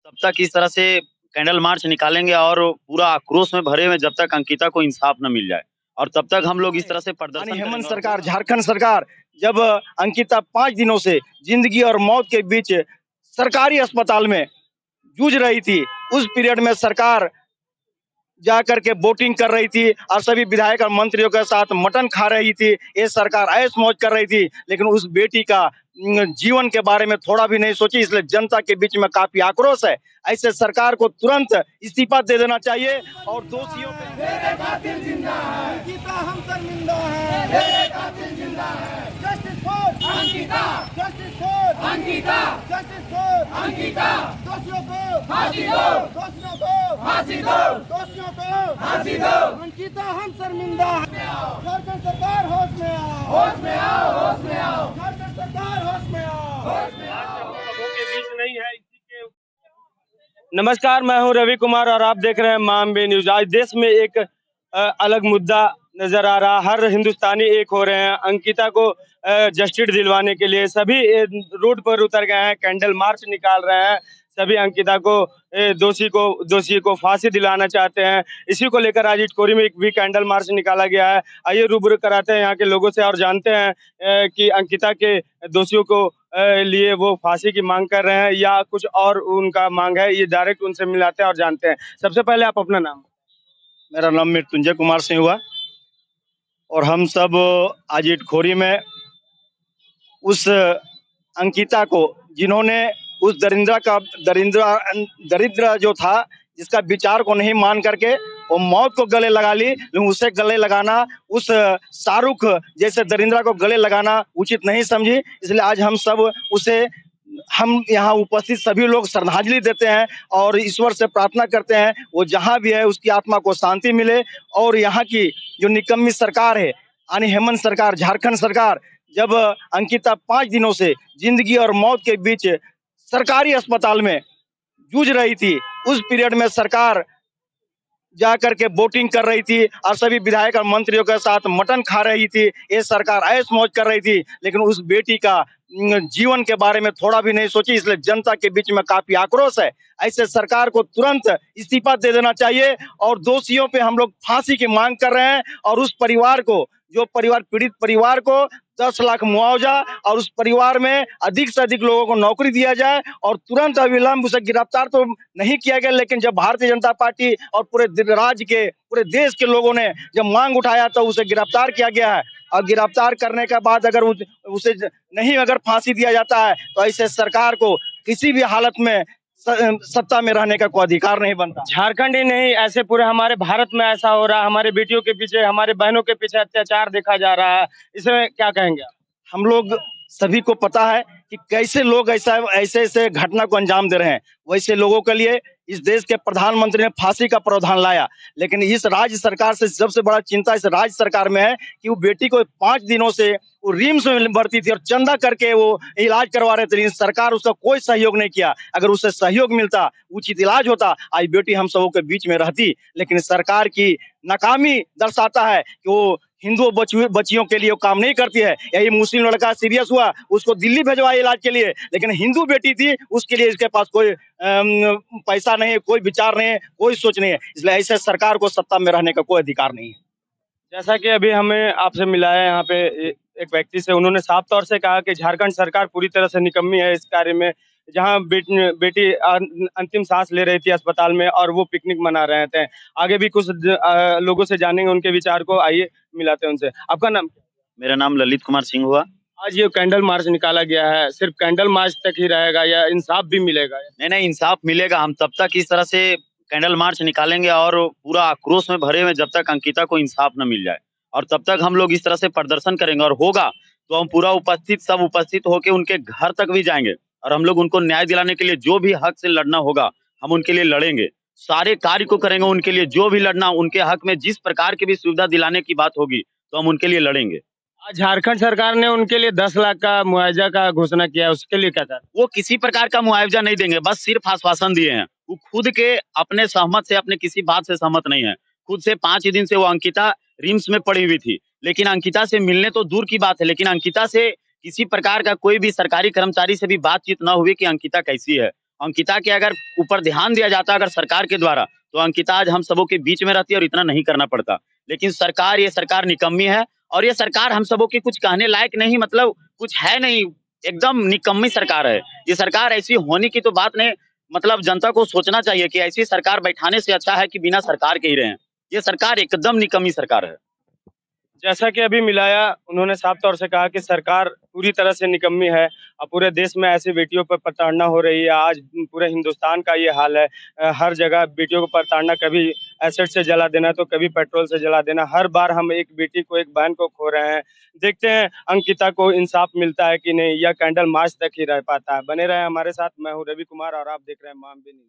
तब तक इस तरह से कैंडल मार्च निकालेंगे और पूरा आक्रोश में भरे हुए जब तक अंकिता को इंसाफ न मिल जाए और तब तक हम लोग इस तरह से प्रदर्शन हेमंत करेंगे। सरकार, झारखंड सरकार, जब अंकिता 5 दिनों से जिंदगी और मौत के बीच सरकारी अस्पताल में जूझ रही थी, उस पीरियड में सरकार जा करके वोटिंग कर रही थी और सभी विधायक और मंत्रियों के साथ मटन खा रही थी। ये सरकार ऐश मौज कर रही थी, लेकिन उस बेटी का जीवन के बारे में थोड़ा भी नहीं सोची, इसलिए जनता के बीच में काफी आक्रोश है। ऐसे सरकार को तुरंत इस्तीफा दे देना चाहिए और दोषियों पे मेरे कातिल जिंदा है, अंकिता हम शर्मिंदा है, मेरे कातिल जिंदा है, justice for Ankita, justice for Ankita, justice for Ankita, दोषियों को फांसी दो, दोषियों को फांसी दो, दोषियों को फांसी दो, अंकिता हम शर्मिंदा है। झारखंड सरकार होश में आओ, होश में आओ, होश में आओ, झारखंड सरकार होश में आओ, होश में आओ। के बीच नहीं है। नमस्कार, मैं हूं रवि कुमार और आप देख रहे हैं मामबे न्यूज। आज देश में एक अलग मुद्दा नजर आ रहा, हर हिंदुस्तानी एक हो रहे हैं। अंकिता को जस्टिस दिलवाने के लिए सभी रोड पर उतर गए हैं, कैंडल मार्च निकाल रहे हैं। सभी अंकिता को दोषी को फांसी दिलाना चाहते हैं। इसी को लेकर आज इटखोरी में भी कैंडल मार्च निकाला गया है। आइए रूबरू कराते हैं यहाँ के लोगों से और जानते हैं कि अंकिता के दोषियों को लिए वो फांसी की मांग कर रहे हैं या कुछ और उनका मांग है। ये डायरेक्ट उनसे मिलाते हैं और जानते हैं। सबसे पहले आप अपना नाम। मेरा नाम मृत्युंजय कुमार सिंह हुआ और हम सब आज इटखोरी में उस अंकिता को, जिन्होंने उस दरिद्र जो था, जिसका विचार को नहीं मान करके वो मौत को गले लगा ली, लेकिन उसे गले लगाना, उस शाहरुख जैसे दरिंद्रा को गले लगाना उचित नहीं समझी। इसलिए आज हम यहाँ उपस्थित सभी लोग श्रद्धांजलि देते हैं और ईश्वर से प्रार्थना करते हैं वो जहाँ भी है उसकी आत्मा को शांति मिले। और यहाँ की जो निकम्मी सरकार है, यानी हेमंत सरकार, झारखंड सरकार, जब अंकिता 5 दिनों से जिंदगी और मौत के बीच सरकारी अस्पताल में जूझ रही थी, उस पीरियड में सरकार जा करके वोटिंग कर रही थी और सभी विधायक और मंत्रियों के साथ मटन खा रही थी। ये सरकार ऐश मौज कर रही थी, लेकिन उस बेटी का जीवन के बारे में थोड़ा भी नहीं सोची, इसलिए जनता के बीच में काफी आक्रोश है। ऐसे सरकार को तुरंत इस्तीफा दे देना चाहिए और दोषियों पे हम लोग फांसी की मांग कर रहे हैं और उस परिवार को, पीड़ित परिवार को 10 लाख मुआवजा और उस परिवार में अधिक से अधिक लोगों को नौकरी दिया जाए और तुरंत अविलंब उसे गिरफ्तार तो नहीं किया गया, लेकिन जब भारतीय जनता पार्टी और पूरे देश के लोगों ने जब मांग उठाया तो उसे गिरफ्तार किया गया है। और गिरफ्तार करने के बाद अगर उसे नहीं अगर फांसी दिया जाता है तो ऐसे सरकार को किसी भी हालत में सत्ता में रहने का कोई अधिकार नहीं बनता। झारखंड ही नहीं, ऐसे पूरे हमारे भारत में ऐसा हो रहा है। हमारे बेटियों के पीछे, हमारे बहनों के पीछे अत्याचार देखा जा रहा है। इसमें क्या कहेंगे आप? हम लोग सभी को पता है कि कैसे लोग ऐसे घटना को अंजाम दे रहे हैं। वैसे लोगों के लिए इस देश के प्रधानमंत्री ने फांसी का प्रावधान लाया, लेकिन इस राज्य सरकार से सबसे बड़ा चिंता इस राज्य सरकार में है कि वो बेटी को 5 दिनों से वो रिम्स में भर्ती थी और चंदा करके वो इलाज करवा रहे थे, लेकिन सरकार उसका कोई सहयोग नहीं किया। अगर उसे सहयोग मिलता, उचित इलाज होता, आज बेटी हम सबों के बीच में रहती। लेकिन सरकार की नाकामी दर्शाता है कि वो हिंदू बच्चियों के लिए काम नहीं करती है। यही मुस्लिम लड़का सीरियस हुआ, उसको दिल्ली भेजवाया इलाज के लिए, लेकिन हिंदू बेटी थी, उसके लिए इसके पास कोई पैसा नहीं है, कोई विचार नहीं है, कोई सोच नहीं है। इसलिए ऐसे सरकार को सत्ता में रहने का कोई अधिकार नहीं है। जैसा कि अभी हमें आपसे मिला है यहाँ पे एक व्यक्ति से, उन्होंने साफ तौर से कहा कि झारखंड सरकार पूरी तरह से निकम्मी है इस कार्य में। जहाँ बेटी अंतिम सांस ले रही थी अस्पताल में और वो पिकनिक मना रहे थे। आगे भी कुछ लोगों से जानेंगे उनके विचार को। आइए मिलाते हैं उनसे। आपका नाम? मेरा नाम ललित कुमार सिंह हुआ। आज ये कैंडल मार्च निकाला गया है, सिर्फ कैंडल मार्च तक ही रहेगा या इंसाफ भी मिलेगा? नहीं, इंसाफ मिलेगा। हम तब तक इस तरह से कैंडल मार्च निकालेंगे और पूरा आक्रोश में भरे हुए जब तक अंकिता को इंसाफ न मिल जाए और तब तक हम लोग इस तरह से प्रदर्शन करेंगे और होगा तो हम पूरा सब उपस्थित होकर उनके घर तक भी जाएंगे और हम लोग उनको न्याय दिलाने के लिए जो भी हक से लड़ना होगा हम उनके लिए लड़ेंगे। सारे कार्य को करेंगे उनके लिए, जो भी लड़ना उनके हक में जिस प्रकार की भी सुविधा दिलाने की बात होगी तो हम उनके लिए लड़ेंगे। आज झारखंड सरकार ने उनके लिए 10 लाख का मुआवजा का घोषणा किया है, उसके लिए क्या था? वो किसी प्रकार का मुआवजा नहीं देंगे, बस सिर्फ आश्वासन दिए हैं। वो खुद के अपने सहमत से, अपने किसी बात से सहमत नहीं है। खुद से 5 दिन से वो अंकिता रिम्स में पड़ी हुई थी, लेकिन अंकिता से मिलने तो दूर की बात है, लेकिन अंकिता से किसी प्रकार का कोई भी सरकारी कर्मचारी से भी बातचीत न हुई कि अंकिता कैसी है। अंकिता के अगर ऊपर ध्यान दिया जाता अगर सरकार के द्वारा, तो अंकिता आज हम सबों के बीच में रहती और इतना नहीं करना पड़ता। लेकिन ये सरकार निकम्मी है और ये सरकार हम सबों के कुछ कहने लायक नहीं, मतलब कुछ है नहीं, एकदम निकम्मी सरकार है। ये सरकार ऐसी होने की तो बात नहीं, मतलब जनता को सोचना चाहिए कि ऐसी सरकार बैठाने से अच्छा है कि बिना सरकार के ही रहें। ये सरकार एकदम निकम्मी सरकार है। जैसा कि अभी मिलाया, उन्होंने साफ तौर से कहा कि सरकार पूरी तरह से निकम्मी है और पूरे देश में ऐसी बेटियों पर प्रताड़ना हो रही है। आज पूरे हिंदुस्तान का ये हाल है। हर जगह बेटियों को प्रताड़ना, कभी एसिड से जला देना तो कभी पेट्रोल से जला देना। हर बार हम एक बेटी को, एक बहन को खो रहे हैं। देखते हैं अंकिता को इंसाफ मिलता है कि नहीं, या कैंडल मार्च तक ही रह पाता है। बने रहे हमारे साथ। मैं हूँ रवि कुमार और आप देख रहे हैं मामबी न्यूज।